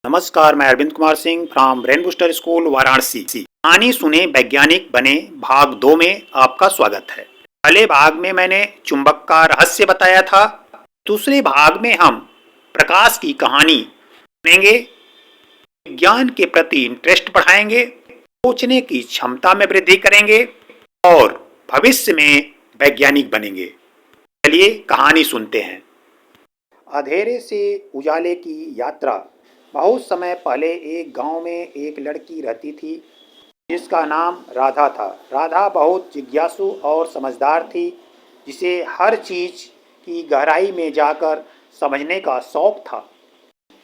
नमस्कार, मैं Arvind Kumar Singh from brain booster school Varanasi. कहानी सुने वैज्ञानिक बने भाग 2 में आपका स्वागत है। पहले भाग में मैंने चुंबक का रहस्य बताया था। दूसरे भाग में हम प्रकाश की कहानी सुनेंगे, विज्ञान के प्रति इंटरेस्ट बढ़ाएंगे, सोचने की क्षमता में वृद्धि करेंगे और भविष्य में वैज्ञानिक बनेंगे। चलिए कहानी सुनते हैं। अंधेरे से उजाले की यात्रा। बहुत समय पहले एक गांव में एक लड़की रहती थी जिसका नाम राधा था। राधा बहुत जिज्ञासु और समझदार थी, जिसे हर चीज़ की गहराई में जाकर समझने का शौक था।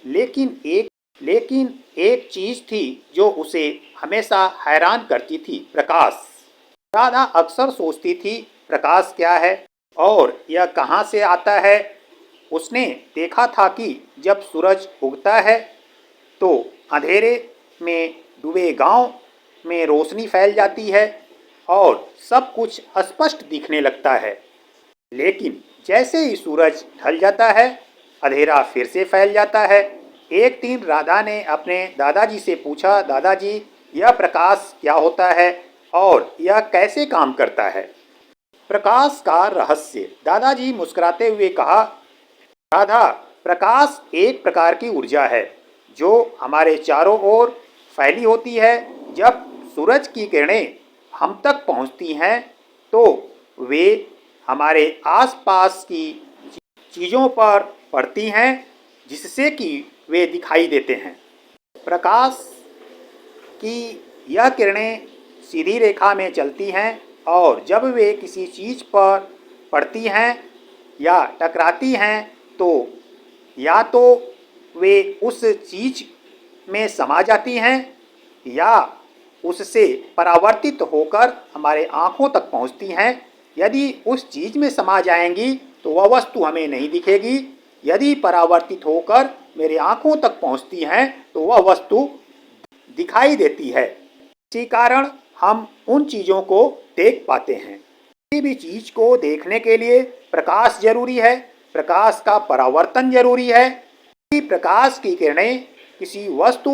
लेकिन एक चीज़ थी जो उसे हमेशा हैरान करती थी, प्रकाश। राधा अक्सर सोचती थी, प्रकाश क्या है और यह कहाँ से आता है। उसने देखा था कि जब सूरज उगता है तो अंधेरे में डूबे गांव में रोशनी फैल जाती है और सब कुछ स्पष्ट दिखने लगता है। लेकिन जैसे ही सूरज ढल जाता है, अंधेरा फिर से फैल जाता है। एक दिन राधा ने अपने दादाजी से पूछा, दादाजी, यह प्रकाश क्या होता है और यह कैसे काम करता है? प्रकाश का रहस्य। दादाजी मुस्कुराते हुए कहा, राधा, प्रकाश एक प्रकार की ऊर्जा है जो हमारे चारों ओर फैली होती है। जब सूरज की किरणें हम तक पहुंचती हैं तो वे हमारे आसपास की चीज़ों पर पड़ती हैं, जिससे कि वे दिखाई देते हैं। प्रकाश की यह किरणें सीधी रेखा में चलती हैं और जब वे किसी चीज़ पर पड़ती हैं या टकराती हैं तो या तो वे उस चीज़ में समा जाती हैं या उससे परावर्तित होकर हमारे आँखों तक पहुँचती हैं। यदि उस चीज़ में समा जाएंगी तो वह वस्तु हमें नहीं दिखेगी। यदि परावर्तित होकर मेरे आँखों तक पहुँचती हैं तो वह वस्तु दिखाई देती है। इसी कारण हम उन चीज़ों को देख पाते हैं। किसी भी चीज़ को देखने के लिए प्रकाश जरूरी है, प्रकाश का परावर्तन जरूरी है। यदि प्रकाश की किरणें किसी वस्तु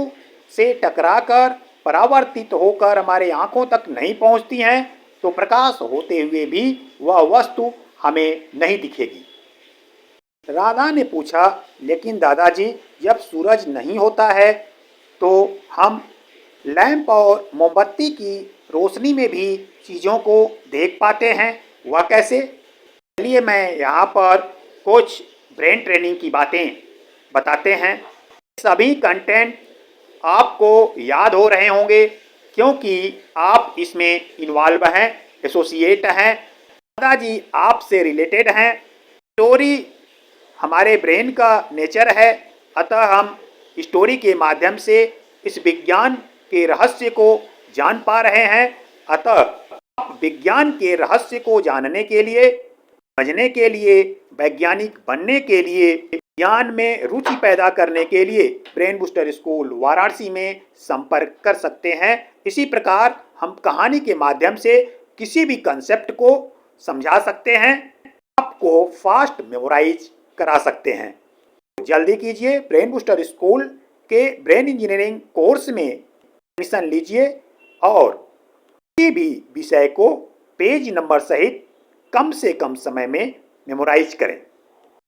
से टकराकर परावर्तित होकर हमारे आँखों तक नहीं पहुँचती हैं तो प्रकाश होते हुए भी वह वस्तु हमें नहीं दिखेगी। राधा ने पूछा, लेकिन दादाजी, जब सूरज नहीं होता है तो हम लैंप और मोमबत्ती की रोशनी में भी चीज़ों को देख पाते हैं, वह कैसे? चलिए मैं यहाँ पर कुछ ब्रेन ट्रेनिंग की बातें बताते हैं। सभी कंटेंट आपको याद हो रहे होंगे क्योंकि आप इसमें इन्वॉल्व हैं, एसोसिएट हैं, दादाजी आपसे रिलेटेड हैं। स्टोरी हमारे ब्रेन का नेचर है, अतः हम स्टोरी के माध्यम से इस विज्ञान के रहस्य को जान पा रहे हैं। अतः आप विज्ञान के रहस्य को जानने के लिए, समझने के लिए, वैज्ञानिक बनने के लिए, विज्ञान में रुचि पैदा करने के लिए ब्रेन बूस्टर स्कूल वाराणसी में संपर्क कर सकते हैं। इसी प्रकार हम कहानी के माध्यम से किसी भी कंसेप्ट को समझा सकते हैं, आपको फास्ट मेमोराइज करा सकते हैं। जल्दी कीजिए, ब्रेन बूस्टर स्कूल के ब्रेन इंजीनियरिंग कोर्स में एडमिशन लीजिए और किसी भी विषय को पेज नंबर सहित कम से कम समय में मेमोराइज करें।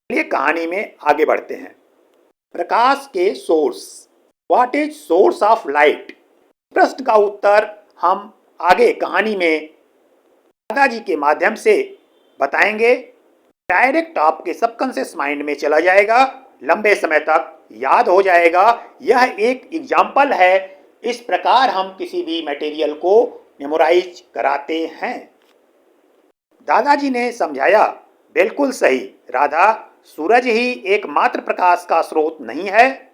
चलिए कहानी में आगे बढ़ते हैं। प्रकाश के source. What is source of light? प्रश्न का उत्तर हम आगे कहानी में दादाजी के माध्यम से बताएंगे। डायरेक्ट आपके सबकॉन्शियस माइंड में चला जाएगा, लंबे समय तक याद हो जाएगा। यह एक एग्जाम्पल है, इस प्रकार हम किसी भी मटेरियल को मेमोराइज कराते हैं। दादाजी ने समझाया, बिल्कुल सही राधा, सूरज ही एकमात्र प्रकाश का स्रोत नहीं है।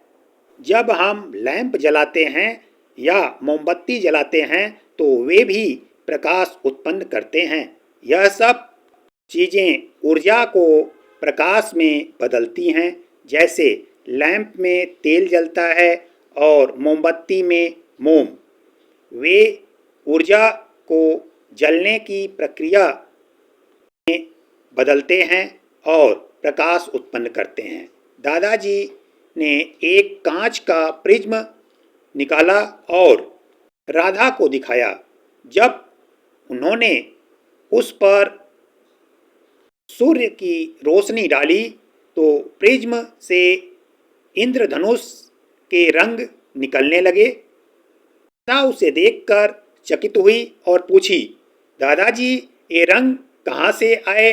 जब हम लैंप जलाते हैं या मोमबत्ती जलाते हैं तो वे भी प्रकाश उत्पन्न करते हैं। यह सब चीज़ें ऊर्जा को प्रकाश में बदलती हैं। जैसे लैंप में तेल जलता है और मोमबत्ती में मोम, वे ऊर्जा को जलने की प्रक्रिया में बदलते हैं और प्रकाश उत्पन्न करते हैं। दादाजी ने एक कांच का प्रिज्म निकाला और राधा को दिखाया। जब उन्होंने उस पर सूर्य की रोशनी डाली तो प्रिज्म से इंद्रधनुष के रंग निकलने लगे। राधा उसे देखकर चकित हुई और पूछी, दादाजी ये रंग कहाँ से आए?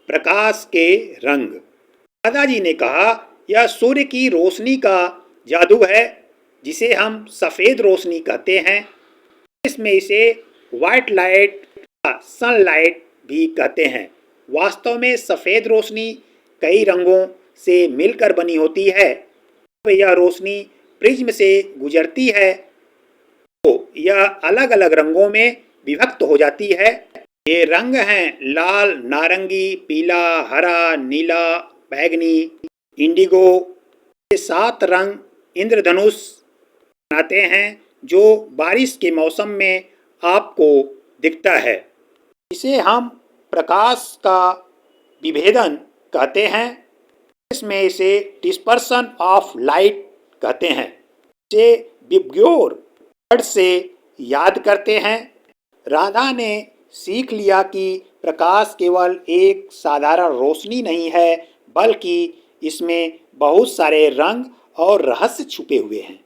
प्रकाश के रंग। दादाजी ने कहा, यह सूर्य की रोशनी का जादू है, जिसे हम सफ़ेद रोशनी कहते हैं। इसमें इसे व्हाइट लाइट या सनलाइट भी कहते हैं। वास्तव में सफ़ेद रोशनी कई रंगों से मिलकर बनी होती है। जब यह रोशनी प्रिज्म से गुजरती है तो यह अलग अलग रंगों में विभक्त हो जाती है। ये रंग हैं लाल, नारंगी, पीला, हरा, नीला, बैंगनी, इंडिगो। ये 7 रंग इंद्रधनुष बनाते हैं जो बारिश के मौसम में आपको दिखता है। इसे हम प्रकाश का विभेदन कहते हैं। इसमें इसे डिस्पर्सन ऑफ लाइट कहते हैं। इसे विबग्योर वर्ड से याद करते हैं। राधा ने सीख लिया कि प्रकाश केवल एक साधारण रोशनी नहीं है, बल्कि इसमें बहुत सारे रंग और रहस्य छुपे हुए हैं।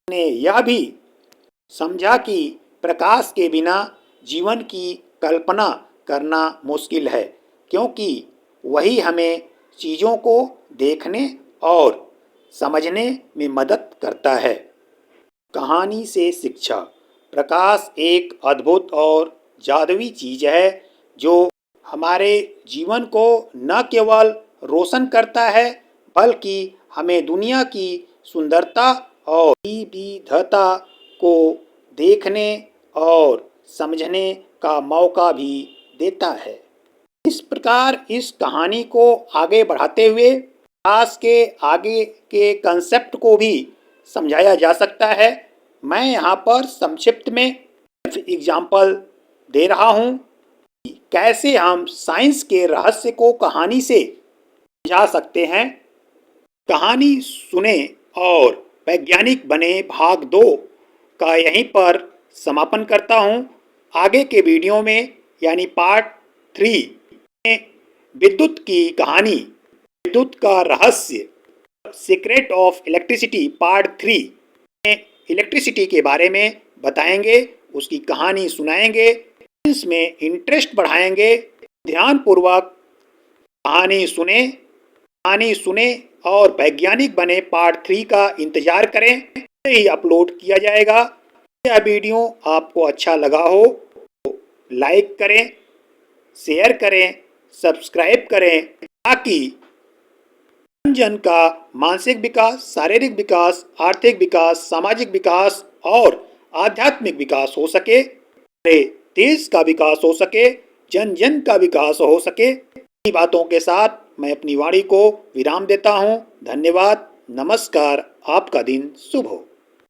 ने यह भी समझा कि प्रकाश के बिना जीवन की कल्पना करना मुश्किल है, क्योंकि वही हमें चीज़ों को देखने और समझने में मदद करता है। कहानी से शिक्षा। प्रकाश एक अद्भुत और जादुई चीज़ है जो हमारे जीवन को न केवल रोशन करता है, बल्कि हमें दुनिया की सुंदरता और विविधता को देखने और समझने का मौका भी देता है। इस प्रकार इस कहानी को आगे बढ़ाते हुए प्रकाश के आगे के कंसेप्ट को भी समझाया जा सकता है। मैं यहाँ पर संक्षिप्त में एग्जाम्पल दे रहा हूँ कि कैसे हम साइंस के रहस्य को कहानी से समझा सकते हैं। कहानी सुने और वैज्ञानिक बने भाग 2 का यहीं पर समापन करता हूँ। आगे के वीडियो में यानी पार्ट 3 में विद्युत की कहानी, विद्युत का रहस्य, सीक्रेट ऑफ इलेक्ट्रिसिटी पार्ट 3 में इलेक्ट्रिसिटी के बारे में बताएंगे, उसकी कहानी सुनाएंगे, इसमें इंटरेस्ट बढ़ाएंगे। ध्यानपूर्वक कहानी सुने और वैज्ञानिक बने पार्ट 3 का इंतजार करें, ही अपलोड किया जाएगा। यह वीडियो आपको अच्छा लगा हो तो लाइक करें, शेयर करें, सब्सक्राइब करें, ताकि जन का मानसिक विकास, शारीरिक विकास, आर्थिक विकास, सामाजिक विकास और आध्यात्मिक विकास हो सके, देश का विकास हो सके, जन जन का विकास हो सके। इन्हीं बातों के साथ मैं अपनी वाणी को विराम देता हूँ। धन्यवाद। नमस्कार। आपका दिन शुभ हो।